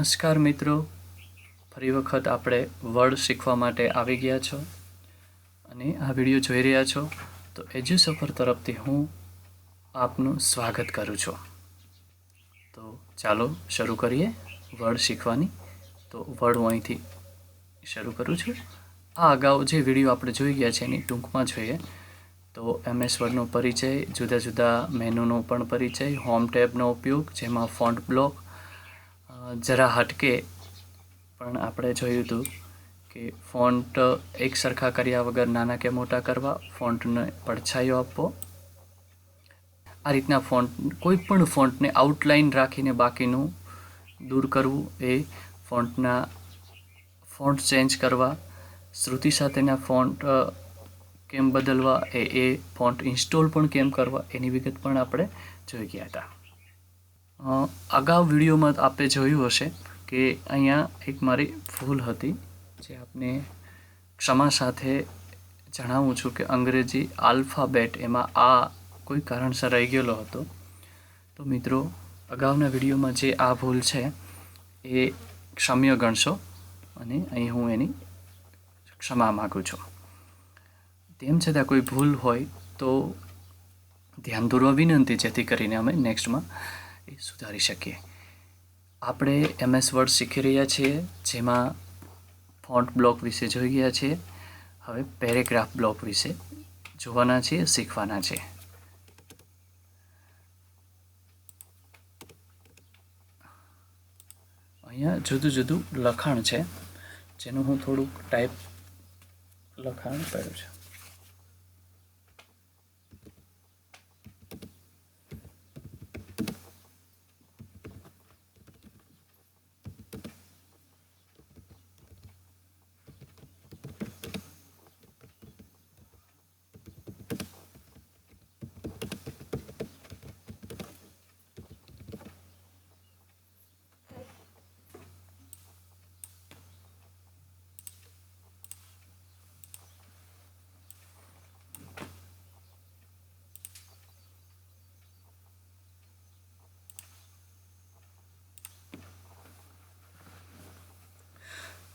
નમસ્કાર મિત્રો, ફરી વખત આપણે વર્ડ શીખવા માટે આવી ગયા છો અને આ વિડીયો જોઈ રહ્યા છો તો એજ્યુસફર તરફથી હું આપનું સ્વાગત કરું છું। તો ચાલો શરૂ કરીએ વર્ડ શીખવાની। તો વર્ડ હું અહીંથી શરૂ કરું છું। આ અગાઉ જે વિડીયો આપણે જોઈ ગયા છે એની ટૂંકમાં જોઈએ તો MS વર્ડનો પરિચય, જુદા જુદા મેનુનો પણ પરિચય, હોમ ટેબનો ઉપયોગ જેમાં ફોન્ટ બ્લોક, જરા હટકે પણ આપણે જોયું હતું કે ફોન્ટ એક સરખા કર્યા વગર નાના કે મોટા કરવા, ફોન્ટને પડછાયો આપવો, આ રીતના ફોન્ટ કોઈ પણ ફોન્ટને આઉટલાઇન રાખીને બાકીનું દૂર કરવું, એ ફોન્ટ ચેન્જ કરવા, શ્રુતિ સાથેના ફોન્ટ કેમ બદલવા, એ ફોન્ટ ઇન્સ્ટોલ પણ કેમ કરવા એની વિગત પણ આપણે જોઈ ગયા હતા। અગાઉ વિડીયોમાં આપણે જોયું હશે કે અહીંયા એક મારી ભૂલ હતી જે આપને ક્ષમા સાથે જણાવું છું કે અંગ્રેજી આલ્ફાબેટ એમાં આ કોઈ કારણસર રહી ગયેલો હતો। તો મિત્રો, અગાઉના વિડીયોમાં જે આ ભૂલ છે એ ક્ષમ્ય ગણશો અને અહીં હું એની ક્ષમા માગું છું। તેમ છતાં કોઈ ભૂલ હોય તો ધ્યાન દોરવા વિનંતી, જેથી કરીને અમે નેક્સ્ટમાં એ સુધારી શકીએ। આપણે MS વર્ડ શીખી રહ્યા છીએ જેમાં ફોન્ટ બ્લોક વિશે જોઈ ગયા છીએ। હવે પેરેગ્રાફ બ્લોક વિશે જોવાના છીએ, શીખવાના છે। અહીંયા જુદું જુદું લખાણ છે જેનું હું થોડુંક ટાઈપ લખાણ કર્યું છે।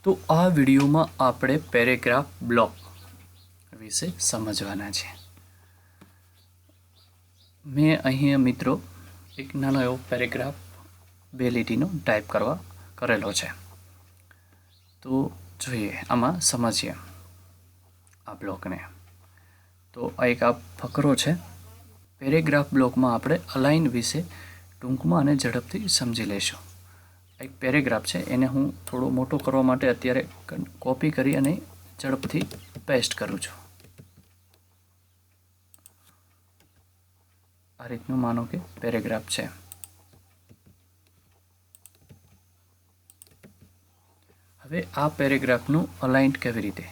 તો આ વિડીયોમાં આપણે પેરેગ્રાફ બ્લોક વિશે સમજવાના છે। મેં અહીંયા મિત્રો એક નાનો એવો પેરેગ્રાફ 2 લીટીનો ટાઈપ કરેલો છે। તો જોઈએ, આમાં સમજીએ આ બ્લોકને। તો આ એક આ ફકરો છે। પેરેગ્રાફ બ્લોકમાં આપણે અલાઇન વિશે ટૂંકમાં અને ઝડપથી સમજી લઈશું। એક પેરેગ્રાફ છે, એને હું થોડો મોટો કરવા માટે અત્યારે કોપી કરી અને ઝડપથી પેસ્ટ કરું છું। આ રીતનું માનો કે પેરેગ્રાફ છે। હવે આ પેરેગ્રાફનું અલાઇન કેવી રીતે?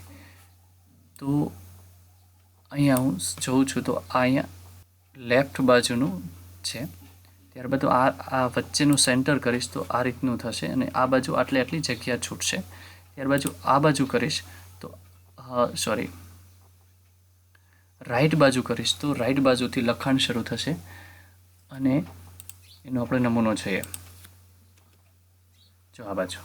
તો અહીંયા હું જોઉં છું તો આ અહીંયા લેફ્ટ બાજુનું છે, ત્યારબાદ આ વચ્ચેનું સેન્ટર કરીશ તો આ રીતનું થશે અને આ બાજુ આટલી જગ્યા છૂટશે। ત્યારબાદ આ બાજુ કરીશ તો રાઈટ બાજુ કરીશ તો રાઈટ બાજુથી લખાણ શરૂ થશે અને એનો આપણે નમૂનો જોઈએ। જો આ બાજુ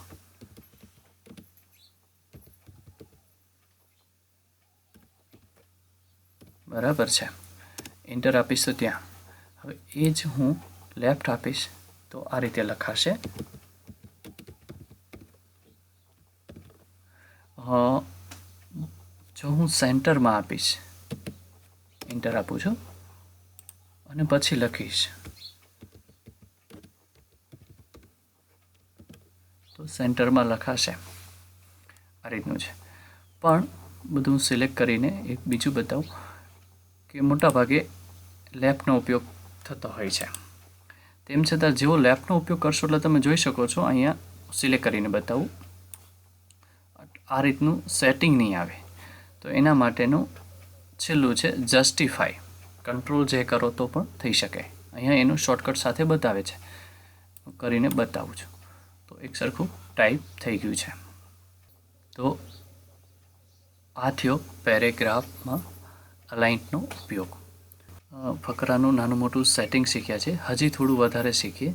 બરાબર છે, એન્ટર આપીશ તો ત્યાં હવે એ જ હું લેફ્ટ આપીશ તો આ રીતે લખાશે। જો હું સેન્ટરમાં આપીશ, એન્ટર આપું છું અને પછી લખીશ તો સેન્ટરમાં લખાશે। આ રીતનું છે। પણ બધું સિલેક્ટ કરીને એક બીજું બતાવું કે મોટાભાગે લેફ્ટનો ઉપયોગ થતો હોય છે। તેમ છતાં જેવો લેફ્ટનો ઉપયોગ કરશો એટલે તમે જોઈ શકો છો, અહીંયા સિલેક્ટ કરીને બતાવું, આ રીતનું સેટિંગ નહીં આવે। તો એના માટેનું છેલ્લું છે જસ્ટિફાય, કંટ્રોલ જે કરો તો પણ થઈ શકે। અહીંયા એનું શોર્ટકટ સાથે બતાવે છે, કરીને બતાવું છું તો એક સરખું ટાઈપ થઈ ગયું છે। તો આ થયો પેરેગ્રાફમાં અલાઇનનો ઉપયોગ। ફકરાનું નાનું મોટું સેટિંગ શીખ્યા છે, હજી થોડું વધારે શીખીએ।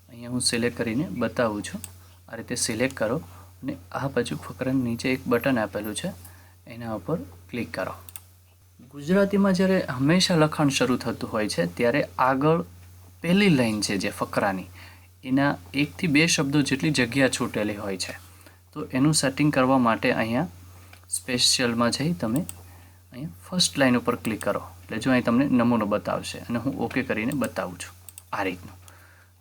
અહીંયા હું સિલેક્ટ કરીને બતાવું છું આ રીતે સિલેક્ટ કરો અને આ બાજુ ફકરાની નીચે એક બટન આપેલું છે એના ઉપર ક્લિક કરો. ગુજરાતીમાં જ્યારે હંમેશા લખાણ શરૂ થતું હોય છે ત્યારે આગળ પહેલી લાઈન છે જે ફકરાની એના 1 થી 2 શબ્દો જેટલી જગ્યા છૂટેલી હોય છે. તો એનું સેટિંગ કરવા માટે અહીંયા સ્પેશિયલમાં જઈ તમે અહીંયા ફર્સ્ટ લાઈન ઉપર ક્લિક કરો એટલે જો અહીં તમને નમૂનો બતાવશે અને હું ઓકે કરીને બતાવું છું આ રીતનું.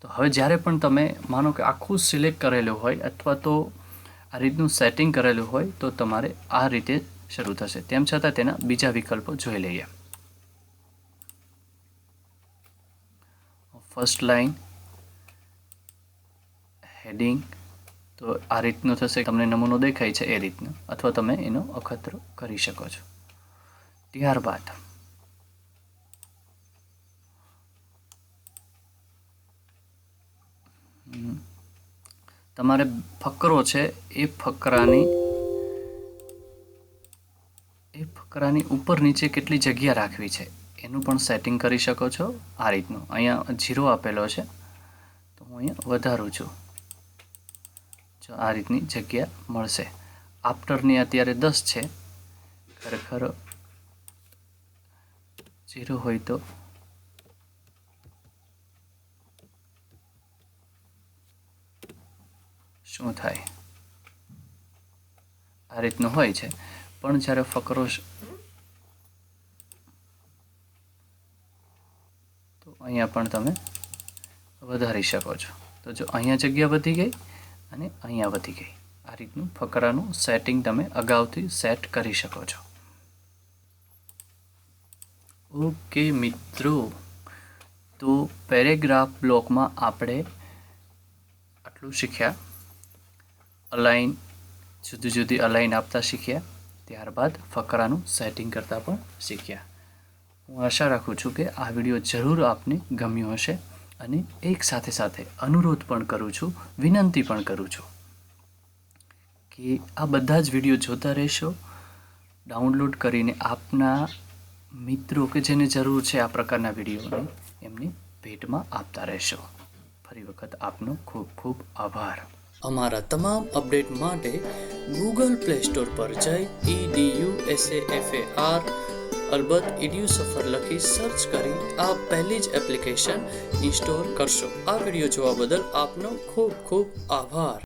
તો હવે જ્યારે પણ તમે માનો કે આખું સિલેક્ટ કરેલું હોય અથવા તો આ રીતનું સેટિંગ કરેલું હોય તો તમારે આ રીતે શરૂ થશે. તેમ છતાં તેના બીજા વિકલ્પો જોઈ લઈએ. ફર્સ્ટ લાઈન, હેડિંગ, તો આ રીતનું થશે. તમને નમૂનો દેખાય છે એ રીતનું, અથવા તમે એનો અખતરો કરી શકો છો. ત્યારબાદ તમારે ફકરો છે એ ફકરાની ઉપર નીચે કેટલી જગ્યા રાખવી છે એનું પણ સેટિંગ કરી શકો છો. આ રીતનું અહીંયા 0 આપેલો છે તો હું અહીંયા વધારું છું. જો આ રીતની જગ્યા મળશે. આફ્ટરની અત્યારે 10 છે, ખરેખર 0 હોય તો શું થાય, આ રીતનું હોય છે. પણ જ્યારે ફકરો તો અહીંયા પણ તમે વધારી શકો છો. તો જો અહીંયા જગ્યા વધી ગઈ અને અહીંયા વધી ગઈ. આ રીતનું ફકરાનું સેટિંગ તમે અગાઉથી સેટ કરી શકો છો. ઓકે મિત્રો, તો પેરેગ્રાફ બ્લોકમાં આપણે આટલું શીખ્યા. અલાઇન, જુદી જુદી અલાઇન આપતા શીખ્યા. ત્યારબાદ ફકરાનું સેટિંગ કરતાં પણ શીખ્યા. હું આશા રાખું છું કે આ વિડીયો જરૂર આપને ગમ્યો હશે અને એક સાથે સાથે અનુરોધ પણ કરું છું, વિનંતી પણ કરું છું કે આ બધા જ વિડીયો જોતા રહેશો. ડાઉનલોડ કરીને આપના મિત્રો કે જેને જરૂર છે આ પ્રકારના વિડીયોને એમની ભેટમાં આપતા રહેશો. ફરી વખત આપનો ખૂબ ખૂબ આભાર. અમારા તમામ અપડેટ માટે ગૂગલ પ્લે સ્ટોર પર જઈ EDUSAFAR અલબત્ત EDUSAFAR લખી સર્ચ કરી આ પહેલી જ એપ્લિકેશન ઇન્સ્ટોલ કરશો. આ વિડીયો જોવા બદલ આપનો ખૂબ ખૂબ આભાર.